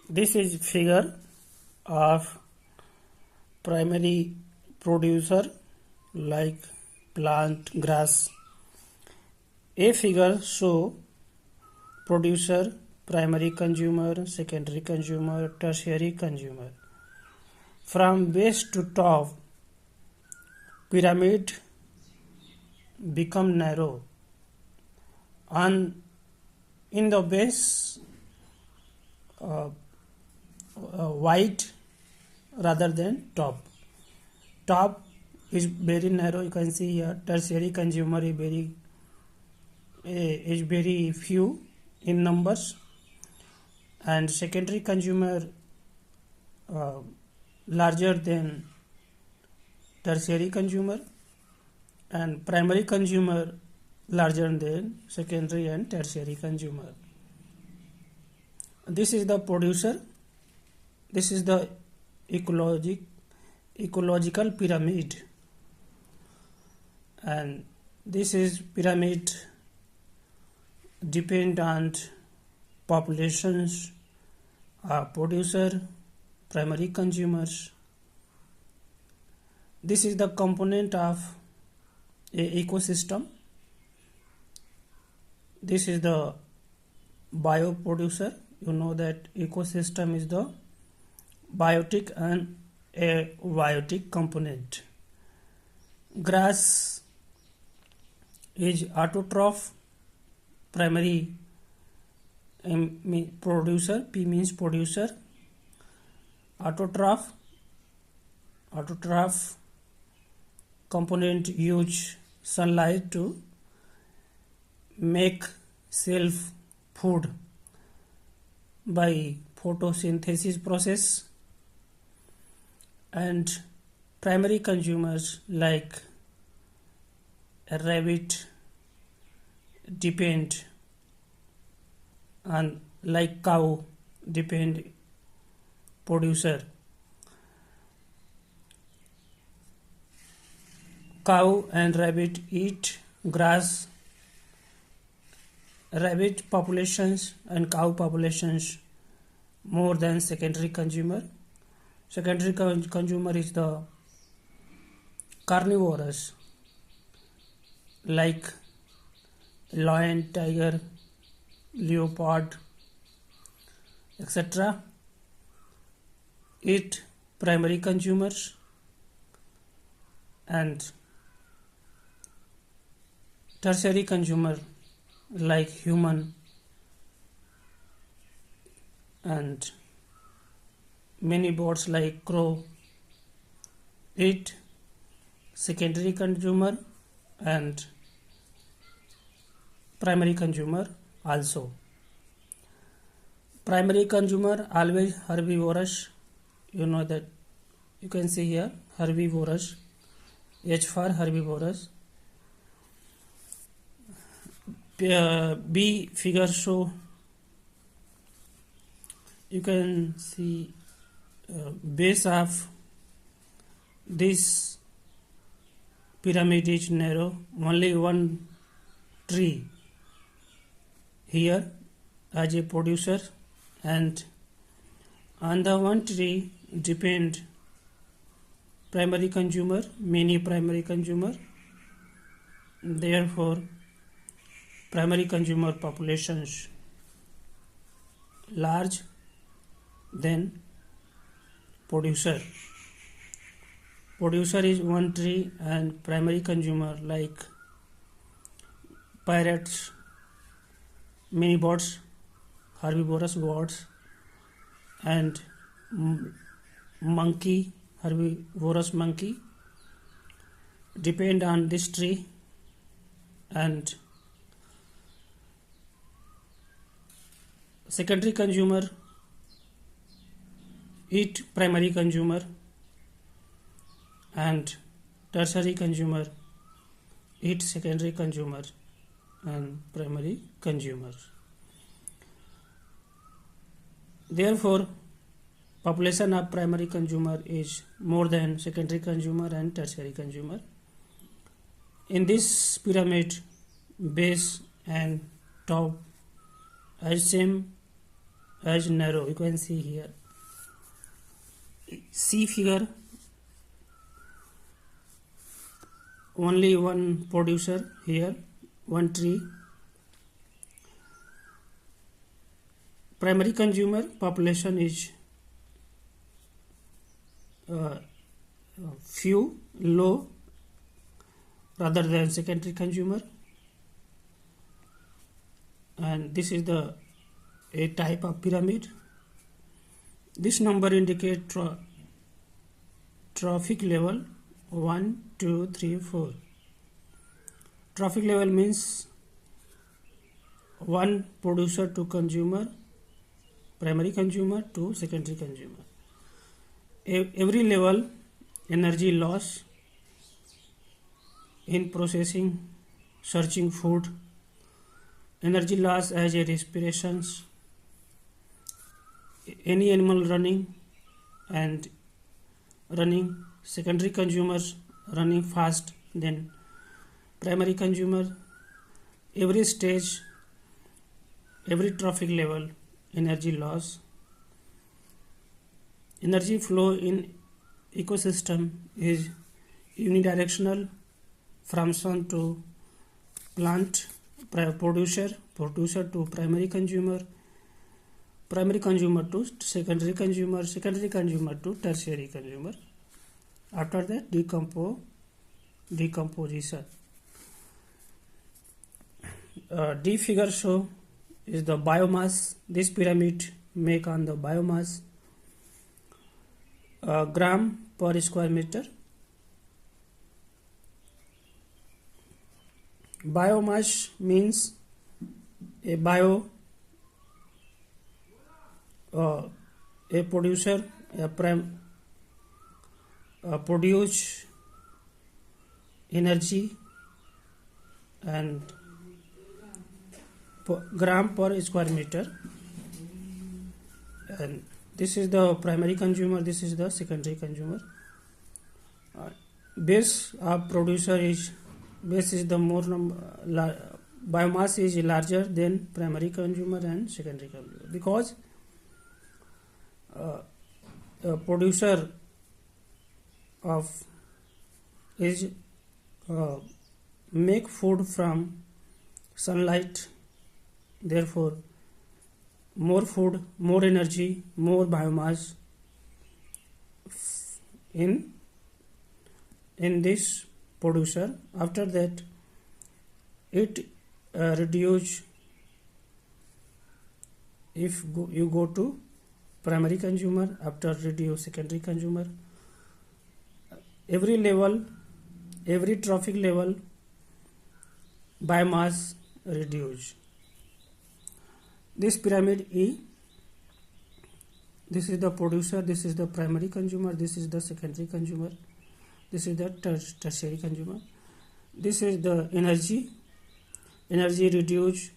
This is figure of primary producer like plant, grass. A figure show producer, primary consumer, secondary consumer, tertiary consumer. From base to top, pyramid become narrow. On in the base, wide rather than top. Top is very narrow. You can see here. Tertiary consumer is very few in numbers, and secondary consumer larger than tertiary consumer, and primary consumer larger than secondary and tertiary consumer. This is the producer. This is the ecological pyramid, and this is pyramid depend on populations, producer, primary consumers. This is the component of a ecosystem. This is the bioproducer. You know that ecosystem is the biotic and abiotic component. Grass is autotroph, primary producer, P means producer. Autotroph component use sunlight to make self food by photosynthesis process, and primary consumers like a rabbit depend on, like cow depend producer. Cow and rabbit eat grass. Rabbit populations and cow populations more than secondary consumer. Secondary consumer is the carnivorous like lion, tiger, leopard, etc. Eat primary consumers, and tertiary consumer like human and many birds like crow eat secondary consumer and primary consumer also. Primary consumer always herbivorous. You know that. You can see here herbivorous. H for herbivorous. B figure show. You can see base of this pyramid is narrow. Only one tree here as a producer, and on the one tree depend primary consumer, many primary consumer. Therefore primary consumer populations large than producer. Producer is one tree and primary consumer like parrots, many birds, herbivorous birds, and monkey, herbivorous monkey depend on this tree, and secondary consumer eat primary consumer, and tertiary consumer eat secondary consumer and primary consumer. Therefore population of primary consumer is more than secondary consumer and tertiary consumer. In this pyramid, base and top as same as narrow. You can see here. See figure. Only one producer here, one tree. Primary consumer population is few, low, rather than secondary consumer, and this is a type of pyramid. This number indicates trophic level 1, 2, 3, 4. Trophic level means one producer to consumer, primary consumer to secondary consumer. Every level energy loss in processing, searching food, energy loss as a respirations, any animal running, secondary consumers running fast than primary consumer. Every stage, every trophic level, energy loss. Energy flow in ecosystem is unidirectional from sun to plant, producer to primary consumer to secondary consumer to tertiary consumer. After that, decomposition. D figure show is the biomass. This pyramid make on the biomass gram per square meter. Biomass means a producer produce energy and gram per square meter, and this is the primary consumer, this is the secondary consumer. Base of producer is the more biomass is larger than primary consumer and secondary consumer, because producer of is make food from sunlight, therefore more food, more energy, more biomass in this producer. After that, it reduce if you go to primary consumer, after reduce secondary consumer. Every level, every trophic level, biomass reduce. This pyramid E, this is the producer, this is the primary consumer, this is the secondary consumer, this is the tertiary consumer. This is the energy reduce,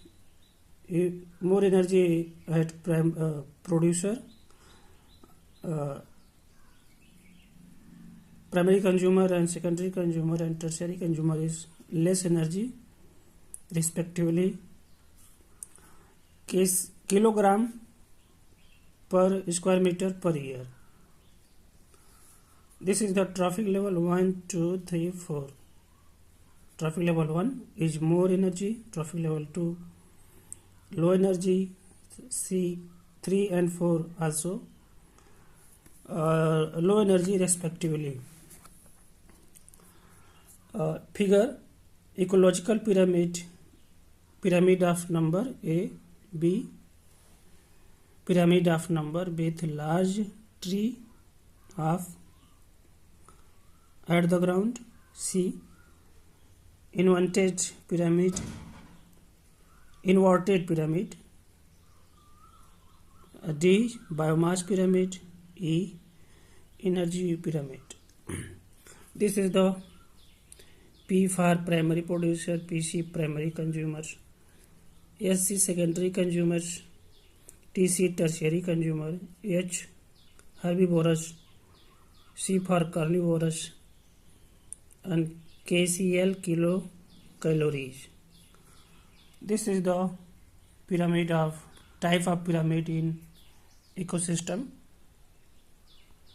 more energy at producer, primary consumer and secondary consumer and tertiary consumer is less energy respectively. Kilogram per square meter per year. This is the trophic level 1, 2, 3, 4. Trophic level 1 is more energy, trophic level 2 low energy, C 3 and 4 also low energy respectively. Figure ecological pyramid of number A, B, pyramid of number with large tree of at the ground. C, inverted pyramid. D, biomass pyramid. E, energy pyramid. This is the P for primary producer, PC primary consumers, SC secondary consumers, TC tertiary consumer, H herbivorous, C for carnivorous, and KCl kilocalories. This is the pyramid of type of pyramid in ecosystem